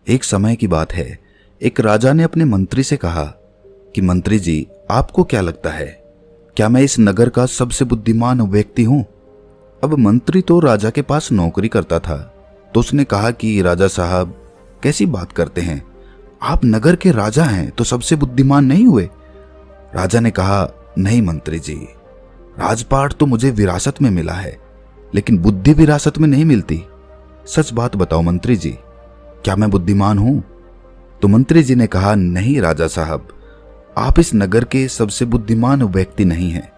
एक समय की बात है। एक राजा ने अपने मंत्री से कहा कि मंत्री जी, आपको क्या लगता है, क्या मैं इस नगर का सबसे बुद्धिमान व्यक्ति हूं? अब मंत्री तो राजा के पास नौकरी करता था, तो उसने कहा कि राजा साहब, कैसी बात करते हैं, आप नगर के राजा हैं तो सबसे बुद्धिमान नहीं हुए? राजा ने कहा, नहीं मंत्री जी, राजपाट तो मुझे विरासत में मिला है, लेकिन बुद्धि विरासत में नहीं मिलती। सच बात बताओ मंत्री जी, क्या मैं बुद्धिमान हूं? तो मंत्री जी ने कहा, नहीं राजा साहब, आप इस नगर के सबसे बुद्धिमान व्यक्ति नहीं हैं।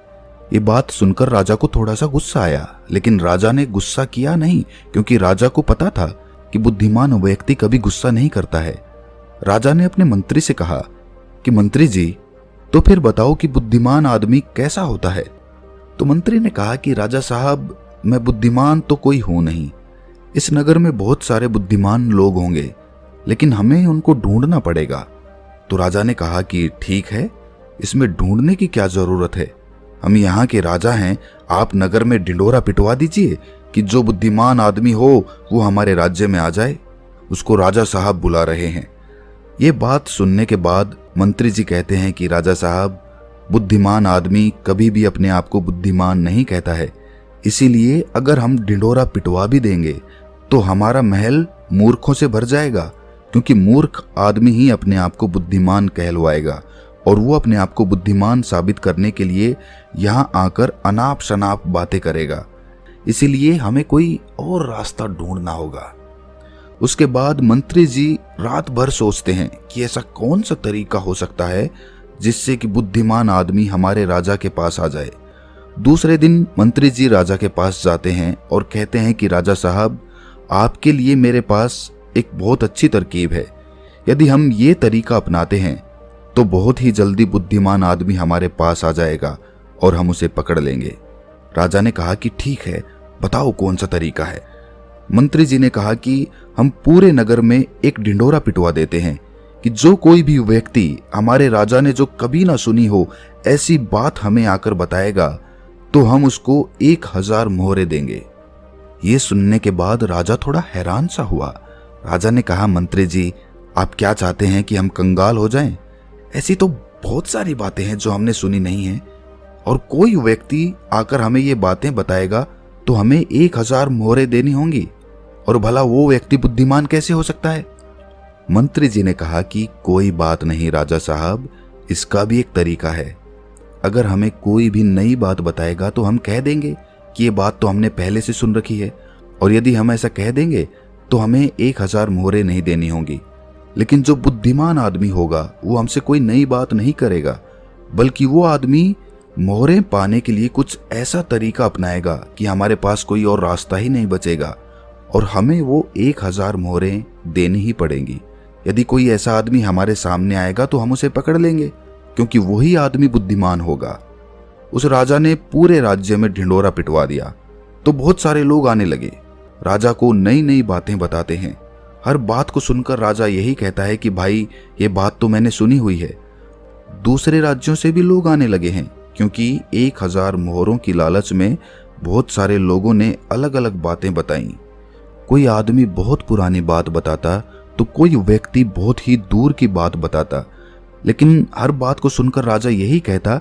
ये बात सुनकर राजा को थोड़ा सा गुस्सा आया, लेकिन राजा ने गुस्सा किया नहीं, क्योंकि राजा को पता था कि बुद्धिमान व्यक्ति कभी गुस्सा नहीं करता है। राजा ने अपने मंत्री से कहा कि मंत्री जी, तो फिर बताओ कि बुद्धिमान आदमी कैसा होता है? तो मंत्री ने कहा कि राजा साहब, मैं बुद्धिमान तो कोई हूं नहीं। इस नगर में बहुत सारे बुद्धिमान लोग होंगे, लेकिन हमें उनको ढूंढना पड़ेगा। तो राजा ने कहा कि ठीक है, इसमें ढूंढने की क्या जरूरत है, हम यहाँ के राजा हैं, आप नगर में ढिंडोरा पिटवा दीजिए कि जो बुद्धिमान आदमी हो वो हमारे राज्य में आ जाए, उसको राजा साहब बुला रहे हैं। ये बात सुनने के बाद मंत्री जी कहते हैं कि राजा साहब, बुद्धिमान आदमी कभी भी अपने आप को बुद्धिमान नहीं कहता है, इसीलिए अगर हम ढिंडोरा पिटवा भी देंगे तो हमारा महल मूर्खों से भर जाएगा, क्योंकि मूर्ख आदमी ही अपने आप को बुद्धिमान कहलवाएगा और वो अपने आप को बुद्धिमान साबित करने के लिए यहाँ आकर अनाप शनाप बातें करेगा। इसीलिए हमें कोई और रास्ता ढूंढना होगा। उसके बाद मंत्री जी रात भर सोचते हैं कि ऐसा कौन सा तरीका हो सकता है जिससे कि बुद्धिमान आदमी हमारे राजा के पास आ जाए। दूसरे दिन मंत्री जी राजा के पास जाते हैं और कहते हैं कि राजा साहब, आपके लिए मेरे पास एक बहुत अच्छी तरकीब है। यदि हम ये तरीका अपनाते हैं तो बहुत ही जल्दी बुद्धिमान आदमी हमारे पास आ जाएगा और हम उसे पकड़ लेंगे। राजा ने कहा कि ठीक है, बताओ कौन सा तरीका है। मंत्री जी ने कहा कि हम पूरे नगर में एक ढिंडोरा पिटवा देते हैं कि जो कोई भी व्यक्ति हमारे राजा ने जो कभी ना सुनी हो ऐसी बात हमें आकर बताएगा तो हम उसको 1000 मोहरे देंगे। ये सुनने के बाद राजा थोड़ा हैरान सा हुआ। राजा ने कहा, मंत्री जी, आप क्या चाहते हैं कि हम कंगाल हो जाएं? ऐसी तो बहुत सारी बातें हैं जो हमने सुनी नहीं है, और कोई व्यक्ति आकर हमें ये बातें बताएगा तो हमें 1000 मोहरे देनी होंगी, और भला वो व्यक्ति बुद्धिमान कैसे हो सकता है? मंत्री जी ने कहा कि कोई बात नहीं राजा साहब, इसका भी एक तरीका है। अगर हमें कोई भी नई बात बताएगा तो हम कह देंगे कि ये बात तो हमने पहले से सुन रखी है, और यदि हम ऐसा कह देंगे तो हमें 1000 मोहरे नहीं देनी होंगी। लेकिन जो बुद्धिमान आदमी होगा वो हमसे कोई नई बात नहीं करेगा, बल्कि वो आदमी मोहरे पाने के लिए कुछ ऐसा तरीका अपनाएगा कि हमारे पास कोई और रास्ता ही नहीं बचेगा, और हमें वो 1000 मोहरे देनी ही पड़ेंगी। यदि कोई ऐसा आदमी हमारे सामने आएगा तो हम उसे पकड़ लेंगे, क्योंकि वही आदमी बुद्धिमान होगा। उस राजा ने पूरे राज्य में ढिंडोरा पिटवा दिया तो बहुत सारे लोग आने लगे, राजा को नई नई बातें बताते हैं। हर बात को सुनकर राजा यही कहता है कि भाई, ये बात तो मैंने सुनी हुई है। दूसरे राज्यों से भी लोग आने लगे हैं, क्योंकि 1000 मोहरों की लालच में बहुत सारे लोगों ने अलग अलग बातें बताई। कोई आदमी बहुत पुरानी बात बताता तो कोई व्यक्ति बहुत ही दूर की बात बताता, लेकिन हर बात को सुनकर राजा यही कहता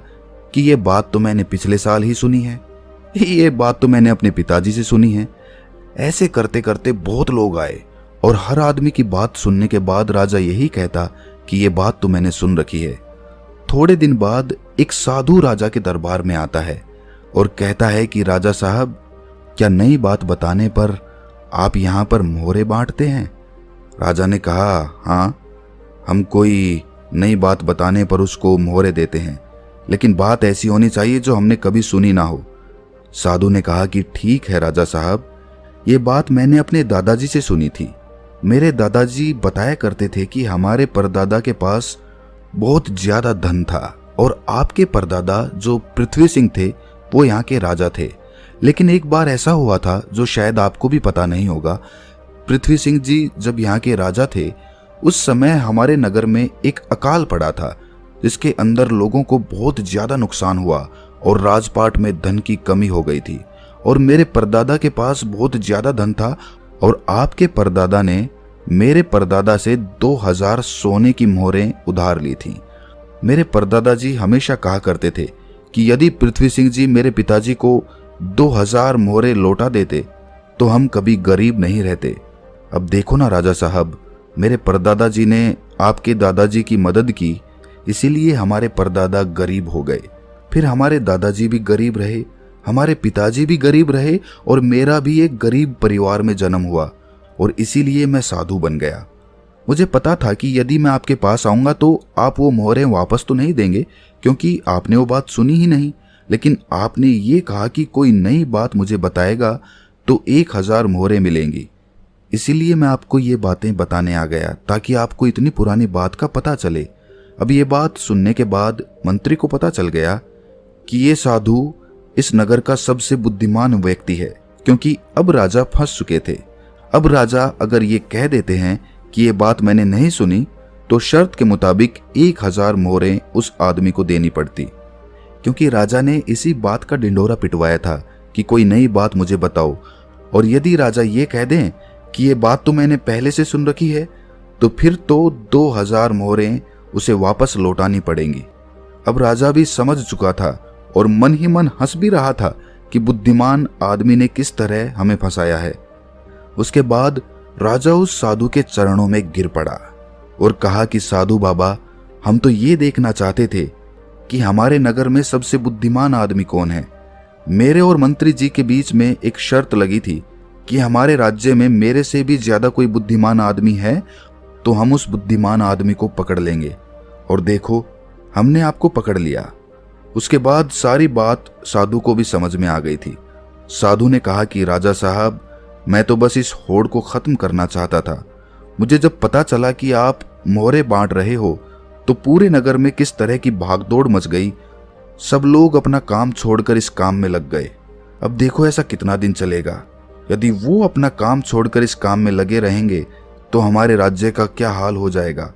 कि ये बात तो मैंने पिछले साल ही सुनी है, ये बात तो मैंने अपने पिताजी से सुनी है। ऐसे करते करते बहुत लोग आए, और हर आदमी की बात सुनने के बाद राजा यही कहता कि ये बात तो मैंने सुन रखी है। थोड़े दिन बाद एक साधु राजा के दरबार में आता है और कहता है कि राजा साहब, क्या नई बात बताने पर आप यहाँ पर मोहरे बांटते हैं? राजा ने कहा, हाँ, हम कोई नई बात बताने पर उसको मोहरे देते हैं, लेकिन बात ऐसी होनी चाहिए जो हमने कभी सुनी ना हो। साधु ने कहा कि ठीक है राजा साहब, ये बात मैंने अपने दादाजी से सुनी थी। मेरे दादाजी बताया करते थे कि हमारे परदादा के पास बहुत ज्यादा धन था, और आपके परदादा जो पृथ्वी सिंह थे वो यहाँ के राजा थे। लेकिन एक बार ऐसा हुआ था जो शायद आपको भी पता नहीं होगा। पृथ्वी सिंह जी जब यहाँ के राजा थे उस समय हमारे नगर में एक अकाल पड़ा था, जिसके अंदर लोगों को बहुत ज्यादा नुकसान हुआ और राजपाट में धन की कमी हो गई थी, और मेरे परदादा के पास बहुत ज्यादा धन था, और आपके परदादा ने मेरे परदादा से 2000 सोने की मोहरें उधार ली थीं। मेरे परदादा जी हमेशा कहा करते थे कि यदि पृथ्वी सिंह जी मेरे पिताजी को 2000 मोहरें लौटा देते तो हम कभी गरीब नहीं रहते। अब देखो ना राजा साहब, मेरे परदादा जी ने आपके दादाजी की मदद की, इसीलिए हमारे परदादा गरीब हो गए। फिर हमारे दादाजी भी गरीब रहे, हमारे पिताजी भी गरीब रहे और मेरा भी एक गरीब परिवार में जन्म हुआ और इसीलिए मैं साधु बन गया। मुझे पता था कि यदि मैं आपके पास आऊंगा तो आप वो मोहरें वापस तो नहीं देंगे, क्योंकि आपने वो बात सुनी ही नहीं। लेकिन आपने ये कहा कि कोई नई बात मुझे बताएगा तो 1000 मोहरें मिलेंगी। इसीलिए मैं आपको ये बातें बताने आ गया ताकि आपको इतनी पुरानी बात का पता चले। अब ये बात सुनने के बाद मंत्री को पता चल गया कि ये साधु इस नगर का सबसे बुद्धिमान व्यक्ति है, क्योंकि अब राजा फंस चुके थे। अब राजा अगर ये कह देते हैं कि ये बात मैंने नहीं सुनी तो शर्त के मुताबिक 1000 मोहरें उस आदमी को देनी पड़ती, क्योंकि राजा ने इसी बात का ढिंढोरा पिटवाया था कि कोई नई बात मुझे बताओ। और यदि राजा ये कह दें कि ये बात तो मैंने पहले से सुन रखी है तो फिर तो 2000 मोहरें उसे वापस लौटानी पड़ेंगी। अब राजा भी समझ चुका था और मन ही मन हंस भी रहा था कि बुद्धिमान आदमी ने किस तरह हमें फंसाया है। उसके बाद राजा उस साधु के चरणों में गिर पड़ा और कहा कि साधु बाबा, हम तो ये देखना चाहते थे कि हमारे नगर में सबसे बुद्धिमान आदमी कौन है। मेरे और मंत्री जी के बीच में एक शर्त लगी थी कि हमारे राज्य में मेरे से भी ज्यादा कोई बुद्धिमान आदमी है तो हम उस बुद्धिमान आदमी को पकड़ लेंगे। और देखो, हमने आपको पकड़ लिया। उसके बाद सारी बात साधु को भी समझ में आ गई थी। साधु ने कहा कि राजा साहब, मैं तो बस इस होड़ को खत्म करना चाहता था। मुझे जब पता चला कि आप मोहरें बांट रहे हो तो पूरे नगर में किस तरह की भागदौड़ मच गई। सब लोग अपना काम छोड़कर इस काम में लग गए। अब देखो ऐसा कितना दिन चलेगा। यदि वो अपना काम छोड़कर इस काम में लगे रहेंगे तो हमारे राज्य का क्या हाल हो जाएगा।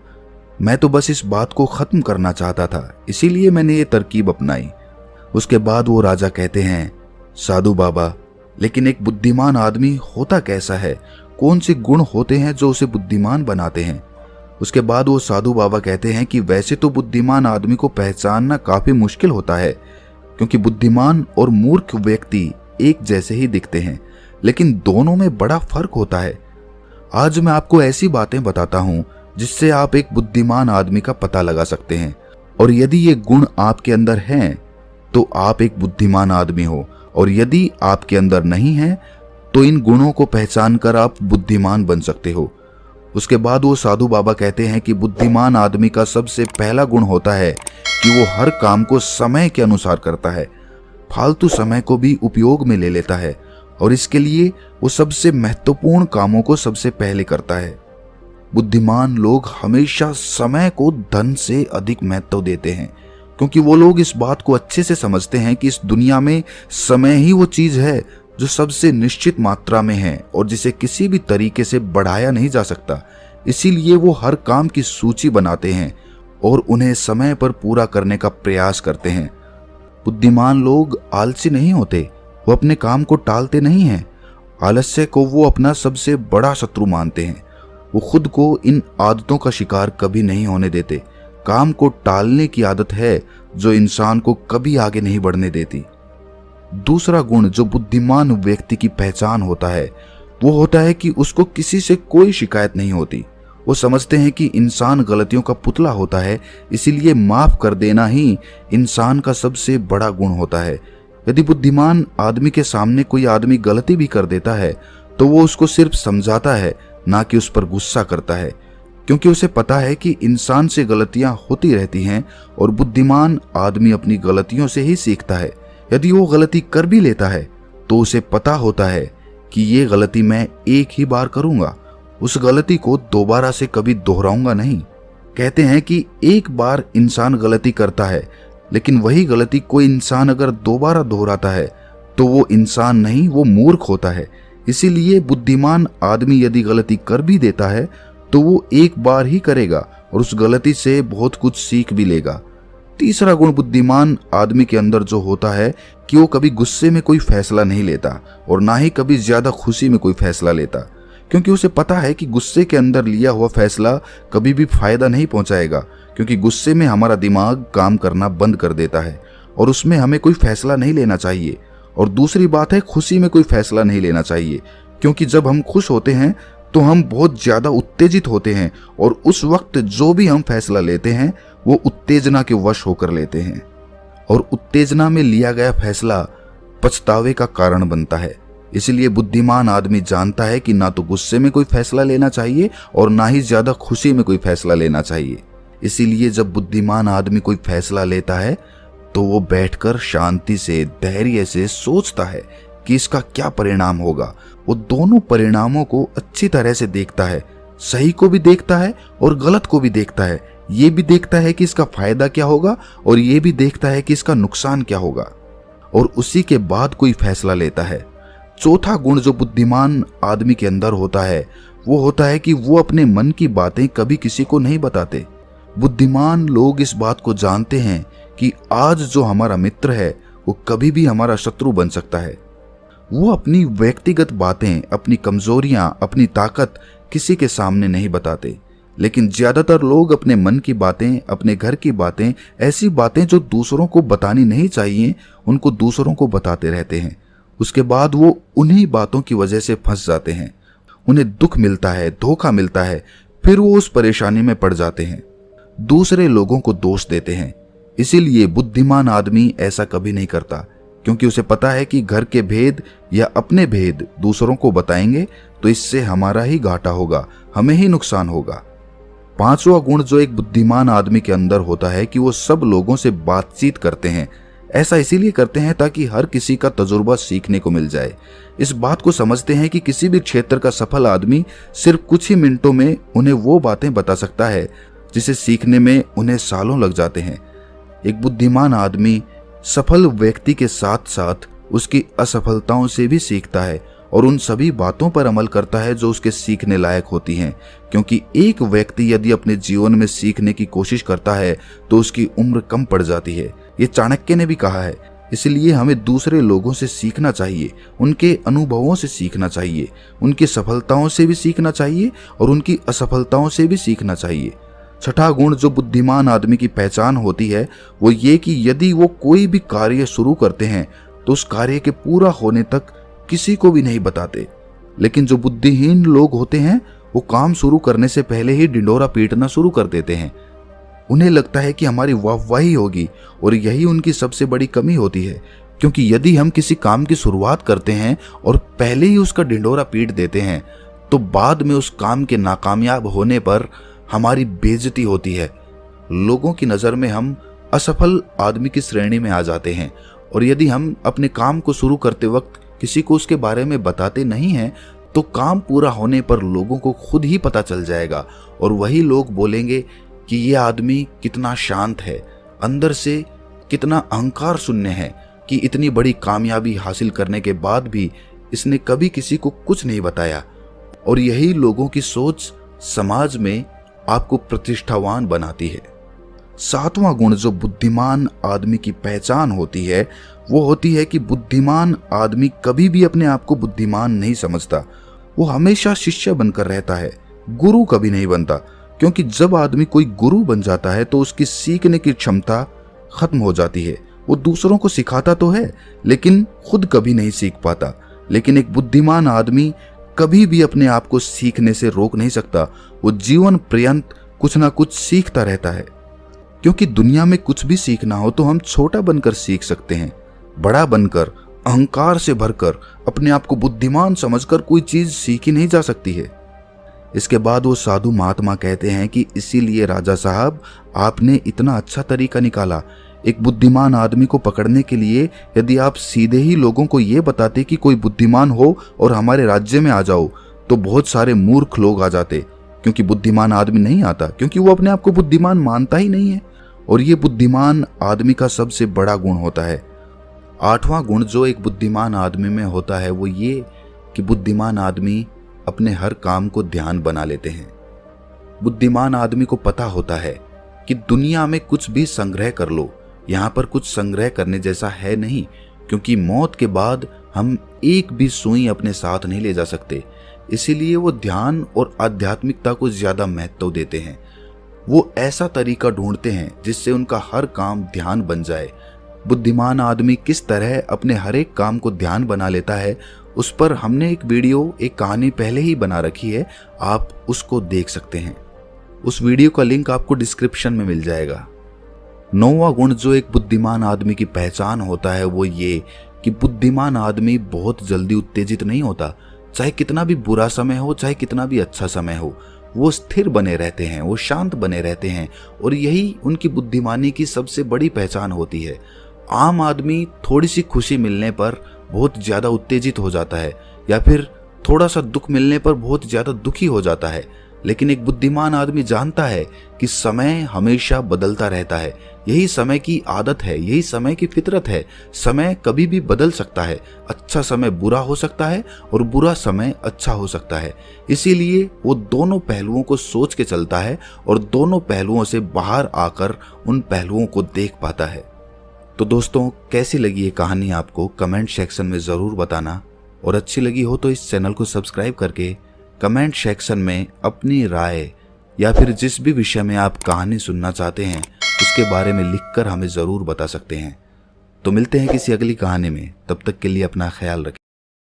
मैं तो बस इस बात को खत्म करना चाहता था, इसीलिए मैंने ये तरकीब अपनाई। उसके बाद वो राजा कहते हैं, साधु बाबा, लेकिन एक बुद्धिमान आदमी होता कैसा है? कौन से गुण होते हैं जो उसे बुद्धिमान बनाते हैं? उसके बाद वो साधु बाबा कहते हैं कि वैसे तो बुद्धिमान आदमी को पहचानना काफी मुश्किल होता है, क्योंकि बुद्धिमान और मूर्ख व्यक्ति एक जैसे ही दिखते हैं, लेकिन दोनों में बड़ा फर्क होता है। आज मैं आपको ऐसी बातें बताता हूं जिससे आप एक बुद्धिमान आदमी का पता लगा सकते हैं, और यदि ये गुण आपके अंदर हैं तो आप एक बुद्धिमान आदमी हो, और यदि आपके अंदर नहीं है तो इन गुणों को पहचान कर आप बुद्धिमान बन सकते हो। उसके बाद वो साधु बाबा कहते हैं कि बुद्धिमान आदमी का सबसे पहला गुण होता है कि वो हर काम को समय के अनुसार करता है, फालतू समय को भी उपयोग में ले लेता है, और इसके लिए वो सबसे महत्वपूर्ण कामों को सबसे पहले करता है। बुद्धिमान लोग हमेशा समय को धन से अधिक महत्व देते हैं, क्योंकि वो लोग इस बात को अच्छे से समझते हैं कि इस दुनिया में समय ही वो चीज है जो सबसे निश्चित मात्रा में है और जिसे किसी भी तरीके से बढ़ाया नहीं जा सकता। इसीलिए वो हर काम की सूची बनाते हैं और उन्हें समय पर पूरा करने का प्रयास करते हैं। बुद्धिमान लोग आलसी नहीं होते, वो अपने काम को टालते नहीं हैं। आलस्य को वो अपना सबसे बड़ा शत्रु मानते हैं। वो खुद को इन आदतों का शिकार कभी नहीं होने देते। काम को टालने की आदत है जो इंसान को कभी आगे नहीं बढ़ने देती। दूसरा गुण जो बुद्धिमान व्यक्ति की पहचान होता है वो होता है कि उसको किसी से कोई शिकायत नहीं होती। वो समझते हैं कि इंसान गलतियों का पुतला होता है, इसीलिए माफ कर देना ही इंसान का सबसे बड़ा गुण होता है। यदि बुद्धिमान आदमी के सामने कोई आदमी गलती भी कर देता है तो वो उसको सिर्फ समझाता है, ना कि उस पर गुस्सा करता है, क्योंकि उसे पता है कि इंसान से गलतियां होती रहती हैं और बुद्धिमान आदमी अपनी गलतियों से ही सीखता है। यदि वो गलती कर भी लेता है तो उसे पता होता है कि ये गलती मैं एक ही बार करूंगा, उस गलती को दोबारा से कभी दोहराऊंगा नहीं। कहते हैं कि एक बार इंसान गलती करता है, लेकिन वही गलती कोई इंसान अगर दोबारा दोहराता है तो वो इंसान नहीं, वो मूर्ख होता है। इसीलिए बुद्धिमान आदमी यदि गलती कर भी देता है तो वो एक बार ही करेगा और उस गलती से बहुत कुछ सीख भी लेगा। तीसरा गुण बुद्धिमान आदमी के अंदर जो होता है कि वो कभी गुस्से में कोई फैसला नहीं लेता और ना ही कभी ज्यादा खुशी में कोई फैसला लेता, क्योंकि उसे पता है कि गुस्से के अंदर लिया हुआ फैसला कभी भी फायदा नहीं पहुंचाएगा, क्योंकि गुस्से में हमारा दिमाग काम करना बंद कर देता है और उसमें हमें कोई फैसला नहीं लेना चाहिए। और दूसरी बात है, खुशी में कोई फैसला नहीं लेना चाहिए, क्योंकि जब हम खुश होते हैं तो हम बहुत ज्यादा उत्तेजित होते हैं और उस वक्त जो भी हम फैसला लेते हैं वो उत्तेजना के वश होकर लेते हैं और उत्तेजना में लिया गया फैसला पछतावे का कारण बनता है। इसलिए बुद्धिमान आदमी जानता है कि ना तो गुस्से में कोई फैसला लेना चाहिए और ना ही ज्यादा खुशी में कोई फैसला लेना चाहिए। इसीलिए जब बुद्धिमान आदमी कोई फैसला लेता है तो वो बैठकर शांति से, धैर्य से सोचता है कि इसका क्या परिणाम होगा। वो दोनों परिणामों को अच्छी तरह से देखता है, सही को भी देखता है और गलत को भी देखता है। ये भी देखता है कि इसका फायदा क्या होगा और ये भी देखता है कि इसका नुकसान क्या होगा, और उसी के बाद कोई फैसला लेता है। चौथा गुण जो बुद्धिमान आदमी के अंदर होता है वो होता है कि वो अपने मन की बातें कभी किसी को नहीं बताते। बुद्धिमान लोग इस बात को जानते हैं कि आज जो हमारा मित्र है वो कभी भी हमारा शत्रु बन सकता है। वो अपनी व्यक्तिगत बातें, अपनी कमजोरियां, अपनी ताकत किसी के सामने नहीं बताते, लेकिन ज्यादातर लोग अपने मन की बातें, अपने घर की बातें, ऐसी बातें जो दूसरों को बतानी नहीं चाहिए, उनको दूसरों को बताते रहते हैं। उसके बाद वो उन्हीं बातों की वजह से फंस जाते हैं, उन्हें दुख मिलता है, धोखा मिलता है, फिर वो उस परेशानी में पड़ जाते हैं, दूसरे लोगों को दोष देते हैं। इसीलिए बुद्धिमान आदमी ऐसा कभी नहीं करता, क्योंकि उसे पता है कि घर के भेद या अपने भेद दूसरों को बताएंगे तो इससे हमारा ही घाटा होगा, हमें ही नुकसान होगा। पांचवा गुण जो एक बुद्धिमान आदमी के अंदर होता है कि वो सब लोगों से बातचीत करते हैं। ऐसा इसीलिए करते हैं ताकि हर किसी का तजुर्बा सीखने को मिल जाए। इस बात को समझते हैं कि किसी भी क्षेत्र का सफल आदमी सिर्फ कुछ ही मिनटों में उन्हें वो बातें बता सकता है जिसे सीखने में उन्हें सालों लग जाते हैं। एक बुद्धिमान आदमी सफल व्यक्ति के साथ साथ उसकी असफलताओं से भी सीखता है और उन सभी बातों पर अमल करता है जो उसके सीखने लायक होती हैं, क्योंकि एक व्यक्ति यदि अपने जीवन में सीखने की कोशिश करता है तो उसकी उम्र कम पड़ जाती है। ये चाणक्य ने भी कहा है। इसलिए हमें दूसरे लोगों से सीखना चाहिए, उनके अनुभवों से सीखना चाहिए, उनकी सफलताओं से भी सीखना चाहिए और उनकी असफलताओं से भी सीखना चाहिए। छठा गुण जो बुद्धिमान आदमी की पहचान होती है वो ये कि यदि वो कोई भी कार्य शुरू करते हैं तो उस कार्य के पूरा होने तक किसी को भी नहीं बताते। लेकिन जो बुद्धिहीन लोग होते हैं वो काम शुरू करने से पहले ही ढिंढोरा पीटना शुरू कर देते हैं। उन्हें लगता है कि हमारी वाहवाही होगी और यही उनकी सबसे बड़ी कमी होती है, क्योंकि यदि हम किसी काम की शुरुआत करते हैं और पहले ही उसका ढिंढोरा पीट देते हैं तो बाद में उस काम के नाकामयाब होने पर हमारी बेइज्जती होती है। लोगों की नज़र में हम असफल आदमी की श्रेणी में आ जाते हैं और यदि हम अपने काम को शुरू करते वक्त किसी को उसके बारे में बताते नहीं हैं तो काम पूरा होने पर लोगों को खुद ही पता चल जाएगा और वही लोग बोलेंगे कि ये आदमी कितना शांत है, अंदर से कितना अहंकार शून्य है कि इतनी बड़ी कामयाबी हासिल करने के बाद भी इसने कभी किसी को कुछ नहीं बताया। और यही लोगों की सोच समाज में आपको प्रतिष्ठावान बनाती है। सातवां गुण जो बुद्धिमान आदमी की पहचान होती है वो होती है कि बुद्धिमान आदमी कभी भी अपने आप को बुद्धिमान नहीं समझता। वो हमेशा शिष्य बनकर रहता है, गुरु कभी नहीं बनता, क्योंकि जब आदमी कोई गुरु बन जाता है तो उसकी सीखने की क्षमता खत्म हो जाती है। वो दूसरों को सिखाता तो है लेकिन खुद कभी नहीं सीख पाता। लेकिन एक बुद्धिमान आदमी कभी भी अपने आप को सीखने से रोक नहीं सकता। वो जीवन पर्यंत कुछ ना कुछ सीखता रहता है, क्योंकि दुनिया में कुछ भी सीखना हो तो हम छोटा बनकर सीख सकते हैं। बड़ा बनकर, अहंकार से भरकर, अपने आप को बुद्धिमान समझकर कोई चीज सीखी नहीं जा सकती है। इसके बाद वो साधु महात्मा कहते हैं कि इसीलिए राजा साहब आपने इतना अच्छा तरीका निकाला। एक बुद्धिमान आदमी को पकड़ने के लिए यदि आप सीधे ही लोगों को ये बताते कि कोई बुद्धिमान हो और हमारे राज्य में आ जाओ तो बहुत सारे मूर्ख लोग आ जाते, क्योंकि बुद्धिमान आदमी नहीं आता, क्योंकि वो अपने आप को बुद्धिमान मानता ही नहीं है। और ये बुद्धिमान आदमी का सबसे बड़ा गुण होता है। आठवां गुण जो एक बुद्धिमान आदमी में होता है वो ये कि बुद्धिमान आदमी अपने हर काम को ध्यान बना लेते हैं। बुद्धिमान आदमी को पता होता है कि दुनिया में कुछ भी संग्रह कर लो, यहाँ पर कुछ संग्रह करने जैसा है नहीं, क्योंकि मौत के बाद हम एक भी सुई अपने साथ नहीं ले जा सकते। इसीलिए वो ध्यान और आध्यात्मिकता को ज्यादा महत्व देते हैं। वो ऐसा तरीका ढूंढते हैं जिससे उनका हर काम ध्यान बन जाए। बुद्धिमान आदमी किस तरह अपने हर एक काम को ध्यान बना लेता है, उस पर हमने एक कहानी पहले ही बना रखी है, आप उसको देख सकते हैं। उस वीडियो का लिंक आपको डिस्क्रिप्शन में मिल जाएगा। 9वां गुण जो एक बुद्धिमान आदमी की पहचान होता है वो ये कि बुद्धिमान आदमी बहुत जल्दी उत्तेजित नहीं होता। चाहे कितना भी बुरा समय हो, चाहे कितना भी अच्छा समय हो, वो स्थिर बने रहते हैं, वो शांत बने रहते हैं, और यही उनकी बुद्धिमानी की सबसे बड़ी पहचान होती है। आम आदमी थोड़ी सी खुशी मिलने पर बहुत ज्यादा उत्तेजित हो जाता है, या फिर थोड़ा सा दुख मिलने पर बहुत ज्यादा दुखी हो जाता है, लेकिन एक बुद्धिमान आदमी जानता है कि समय हमेशा बदलता रहता है। यही समय की आदत है, यही समय की फितरत है। समय कभी भी बदल सकता है। अच्छा समय बुरा हो सकता है और बुरा समय अच्छा हो सकता है। इसीलिए वो दोनों पहलुओं को सोच के चलता है और दोनों पहलुओं से बाहर आकर उन पहलुओं को देख पाता है। तो दोस्तों, कैसी लगी ये कहानी आपको कमेंट सेक्शन में ज़रूर बताना, और अच्छी लगी हो तो इस चैनल को सब्सक्राइब करके कमेंट सेक्शन में अपनी राय या फिर जिस भी विषय में आप कहानी सुनना चाहते हैं उसके बारे में लिखकर हमें ज़रूर बता सकते हैं। तो मिलते हैं किसी अगली कहानी में, तब तक के लिए अपना ख्याल रखें।